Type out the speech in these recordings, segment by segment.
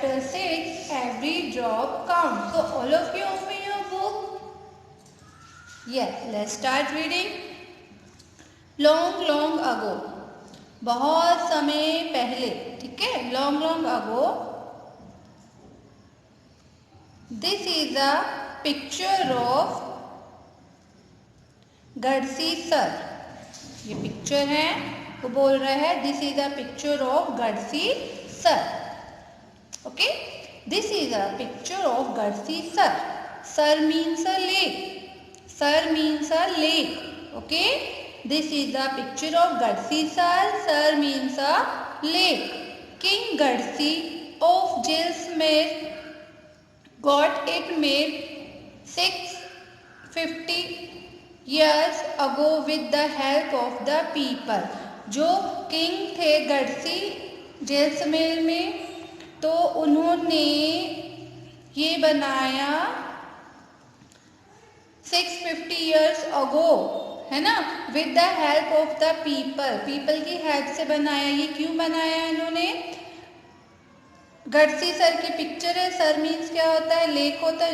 chapter 6, every drop counts. So all of you open your book. Yes, let's start reading. Long long ago, बहुत समय पहले, ठीक है, long long ago. This is a picture of Gadsi sir. ये picture है, वो बोल रहा है this is a picture of Gadsi sir. Okay, this is a picture of Gadsi sir. Sar means a lake. Sir means a lake. Okay, this is the picture of Gadsi sir. Sar means a lake. King Gadsi of Jaisalmer got it made 650 years ago with the help of the people. जो king थे गढ़सी जैसलमेर में, तो उन्होंने ये बनाया 650 years ago, है ना, with the help of the people. People की हेल्प से बनाया. ये क्यों बनाया इन्होंने? गढ़सी सर की पिक्चर है. सर मीन्स क्या होता है? लेक होता है.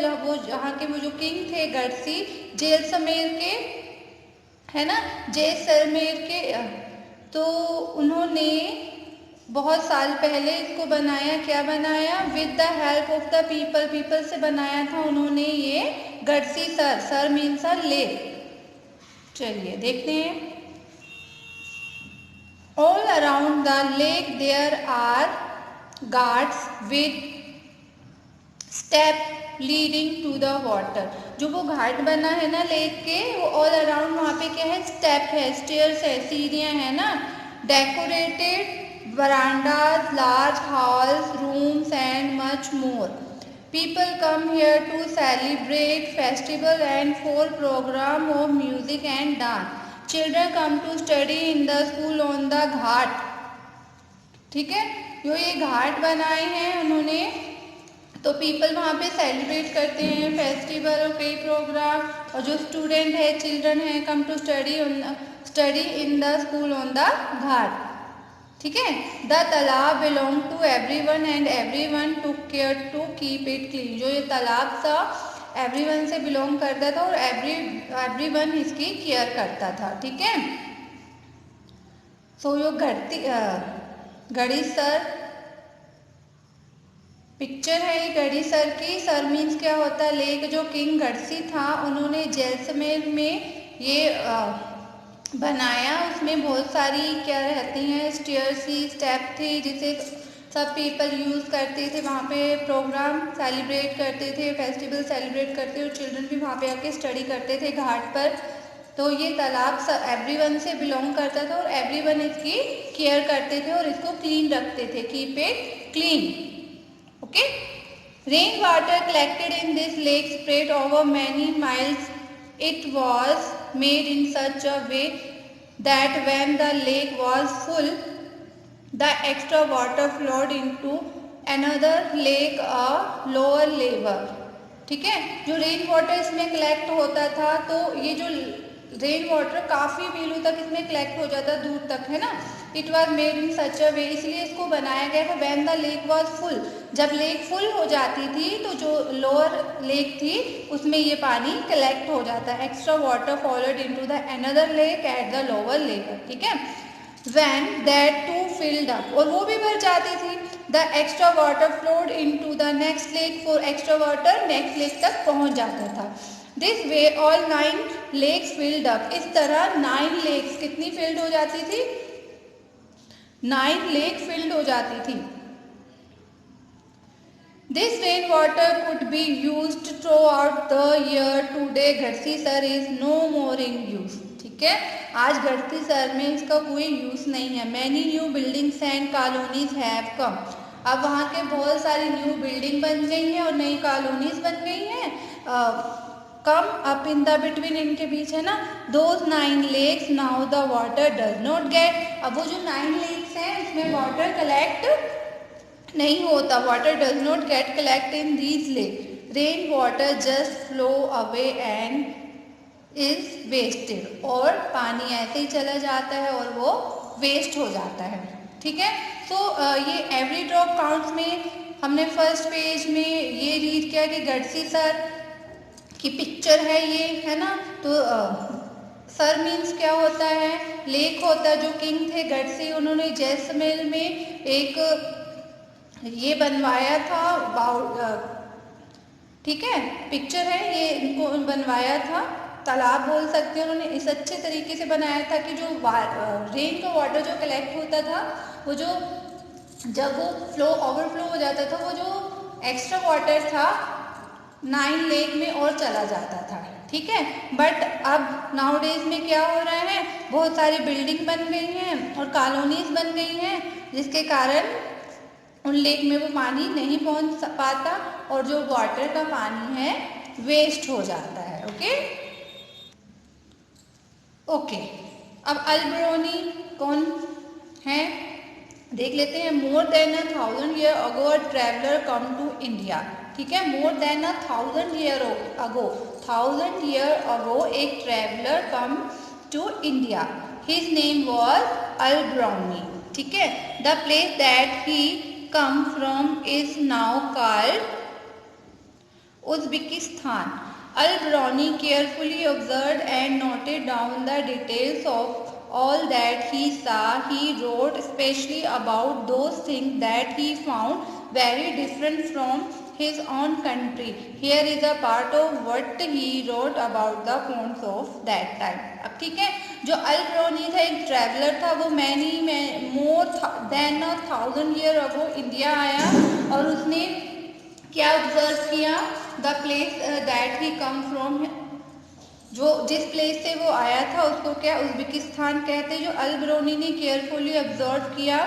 जहाँ के वो जो किंग थे गढ़सी जैसलमेर के, है ना, जैसलमेर के, तो उन्होंने बहुत साल पहले इसको बनाया. क्या बनाया? With the help of the people. People से बनाया था उन्होंने ये Gadisar. Sar means a lake. चलिए देखते हैं. All around the lake there are guards with step leading to the water. जो वो घाट बना है ना लेक के, वो ऑल अराउंड वहाँ पे क्या है? स्टेप है, स्टेयर्स है, सीढ़ियाँ हैं ना. Decorated verandas, large halls, rooms and much more. People come here to celebrate festival and for programme of music and dance. Children come to study in the school on the ghat. ठीक है, जो ये घाट बनाए हैं उन्होंने, तो पीपल वहाँ पे सेलिब्रेट करते हैं फेस्टिवल और कई प्रोग्राम. और जो स्टूडेंट है, चिल्ड्रन है, come to study in the school on the ghat. ठीक है. The talab belong to everyone and everyone took care to keep it clean. जो ये तालाब था एवरीवन से बिलोंग करता था और एवरीवन इसकी केयर करता था. ठीक है. सो यो गढ़ी सर पिक्चर है ये गढ़ी सर की. सर मीन्स क्या होता है? लेक. जो किंग गढ़सी था उन्होंने जैसलमेर में ये बनाया. उसमें बहुत सारी क्या रहती हैं? स्टेयर्स थी, स्टेप थे, जिसे सब पीपल यूज़ करते थे. वहाँ पे प्रोग्राम सेलिब्रेट करते थे, फेस्टिवल सेलिब्रेट करते, और चिल्ड्रन भी वहाँ पे आके स्टडी करते थे घाट पर. तो ये तालाब एवरीवन से बिलोंग करता था और एवरीवन इसकी केयर करते थे और इसको क्लीन रखते थे. Keep it clean. Okay. Rain water collected in this lake spread over many miles. It was made in such a way that when the lake was full the extra water flowed into another lake a lower level. ठीक है. जो rain water इसमें collect होता था, तो ये जो rain water काफ़ी मीलों तक इसमें कलेक्ट हो जाता, दूर तक, है ना. इट वॉज मेड इन सच अ वे, इसलिए इसको बनाया गया था. When the lake was full, जब लेक फुल हो जाती थी तो जो लोअर लेक थी उसमें ये पानी कलेक्ट हो जाता है. Extra water followed into the another lake at the lower level. ठीक है. When that too filled up, और वो भी भर जाती थी. The extra water flowed into the next lake, for extra water next lake तक पहुंच जाता था. This way all 9 lakes filled up. इस तरह 9 लेक्स कितनी फिल्ड हो जाती थी? 9 लेक फिल्ड हो जाती थी. This rain water could be used throughout the year. Today Gadisar is no more in use. ठीक है. आज गढ़सी सर में इसका कोई यूज नहीं है. Many new buildings and colonies have come. अब वहाँ के बहुत सारी न्यू बिल्डिंग बन गई हैं और नई कॉलोनीज बन गई हैं. Come up in the between, इनके बीच, है ना. Those 9 lakes now the water does not get. अब वो जो 9 लेक्स हैं उसमें वाटर कलेक्ट नहीं होता. Water does not get collect in these lake. Rain water just flow away and is wasted. और पानी ऐसे ही चला जाता है और वो वेस्ट हो जाता है. ठीक है. सो ये एवरी ड्रॉप काउंट्स में हमने फर्स्ट पेज में ये रीड किया कि गडसी सर की पिक्चर है ये, है ना। तो सर मीन्स क्या होता है, लेक होता है। जो किंग थे गडसी, उन्होंने जैसलमेर में एक ये बनवाया था, ठीक है, पिक्चर है ये, इनको बनवाया था, तालाब बोल सकते हैं। उन्होंने इस अच्छे तरीके से बनाया था कि जो रेन का वाटर जो कलेक्ट होता था, वो जो जब वो ओवरफ्लो हो जाता था, वो जो एक्स्ट्रा वाटर था नाइन लेक में और चला जाता था, ठीक है। बट अब नाउ डेज में क्या हो रहा है, बहुत सारी बिल्डिंग बन गई हैं और कॉलोनीज बन गई हैं, जिसके कारण उन लेक में वो पानी नहीं पहुंच पाता और जो वाटर का पानी है वेस्ट हो जाता है। ओके, अब अल्बरोनी कौन है देख लेते हैं। More than 1000 year ago a traveller come to India, ठीक है। More than 1000 year ago, 1000 year ago एक traveller come to India, his name was Alberuni, ठीक है। The place that he come from is now called Uzbekistan. Al-Biruni carefully observed and noted down the details of all that he saw. He wrote especially about those things that he found very different from his own country. Here is a part of what he wrote about the ponds of that time. अब ठीक है, जो अल-बिरूनी था एक traveller था, वो मोर than 1000 year अगो India आया और उसने क्या ऑब्जर्व किया, the place that he come from, जो जिस प्लेस से वो आया था उसको क्या उज़्बेकिस्तान कहते। जो अल-बिरूनी ने केयरफुली ऑब्जर्व किया,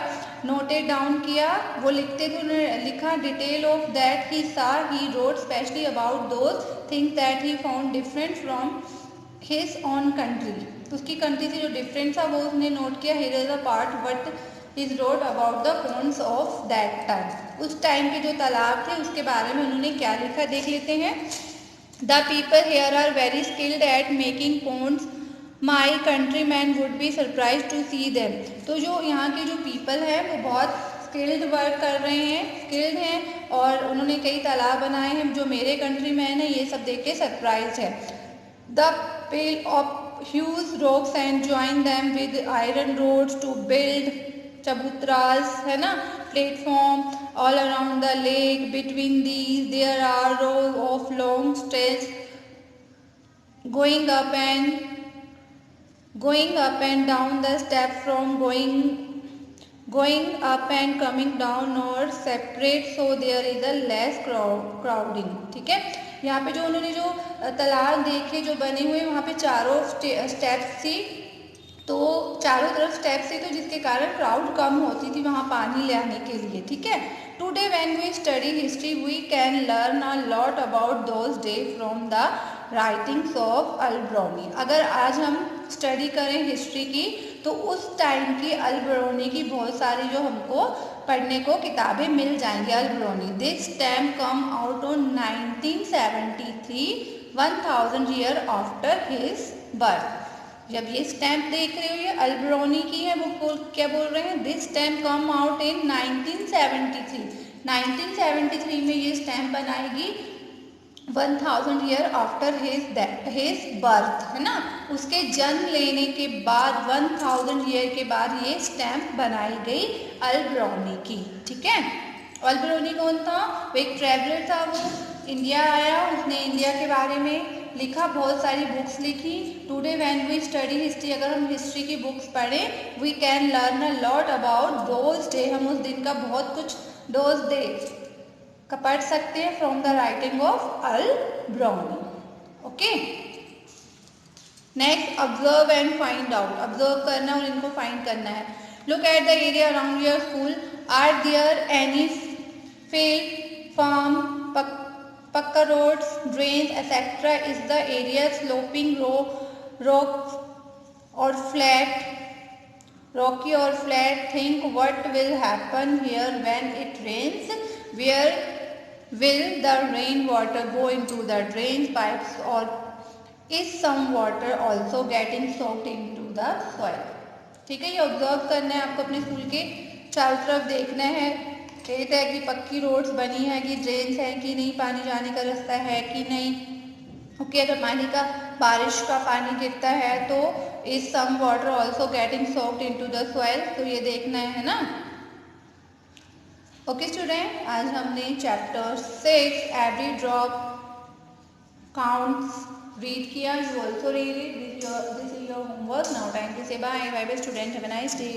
नोटेड डाउन किया, वो लिखते थे, उन्होंने लिखा डिटेल ऑफ दैट ही सा, he wrote specially about those things that he found different from his own country, उसकी कंट्री से जो डिफरेंट था वो उसने नोट किया। Here is a part what is wrote about the ponds of that time, उस time के जो तालाब थे उसके बारे में उन्होंने क्या लिखा देख लेते हैं। The people here are very skilled at making ponds, my countryman would be surprise to see them. तो जो यहाँ के जो पीपल हैं वो बहुत स्किल्ड वर्क कर रहे हैं, स्किल्ड हैं और उन्होंने कई तालाब बनाए हैं, जो मेरे कंट्री मैन है ये सब देख के सरप्राइज है। The pale of huge rocks and join them with iron rods to build चबूतरास, है ना, platform all around the lake. Between these there are rows of long stairs going up and down the step from going up and coming down or separate, so there is a less crowding, ठीक है। यहाँ पे जो उन्होंने जो तालाब देखे जो बने हुए, वहाँ पे चारों स्टेप्स थी, तो चारों तरफ स्टेप्स थी, तो जिसके कारण क्राउड कम होती थी वहाँ पानी ले आने के लिए, ठीक है। Today when we study history we can learn a lot about those day from the writings of Alberuni. अगर आज हम स्टडी करें हिस्ट्री की तो उस टाइम की अल-बिरूनी की बहुत सारी जो हमको पढ़ने को किताबें मिल जाएंगी। Alberuni this stamp come out on 1973, 1000 year after his birth. जब ये स्टैम्प देख रहे हो ये अल-बिरूनी की है, वो क्या बोल रहे हैं, this stamp come out in 1973, 1973 में ये स्टैम्प बनाएगी 1000 ईयर आफ्टर हिज बर्थ, है ना, उसके जन्म लेने के बाद 1000 ईयर के बाद ये स्टैम्प बनाई गई अल-बिरूनी की, ठीक है। अल-बिरूनी कौन था, वो एक ट्रैवलर था, वो इंडिया आया, उसने इंडिया के बारे में लिखा, बहुत सारी बुक्स लिखी। Today when we study history, अगर हम हिस्ट्री की बुक्स पढ़ें, we can learn a lot about those day, हम उस दिन का बहुत कुछ दोज डे का पढ़ सकते हैं from the writing of Alberuni. Okay, next observe and find out, observe करना और इनको फाइंड करना है। Look at the area around your school, are there any field, farm, pucca roads, drains, etc. Is the area sloping, rock or flat, rocky or flat? Think what will happen here when it rains. Where will the rain water go into the drain pipes, or is some water also getting soaked into the soil? ठीक है, ये observe करना है आपको, अपने school के चारों तरफ देखना है, रेत है कि पक्की रोड्स बनी है कि ड्रेन्स है कि नहीं, पानी जाने का रास्ता है कि नहीं। ओके, अगर पानी का बारिश का पानी गिरता है तो is some water also getting soaked into the soil, तो ये देखना है ना। ओके स्टूडेंट, आज हमने chapter 6 every drop counts read किया। You also read it, this is your homework. Now time to say bye bye student, have a nice day.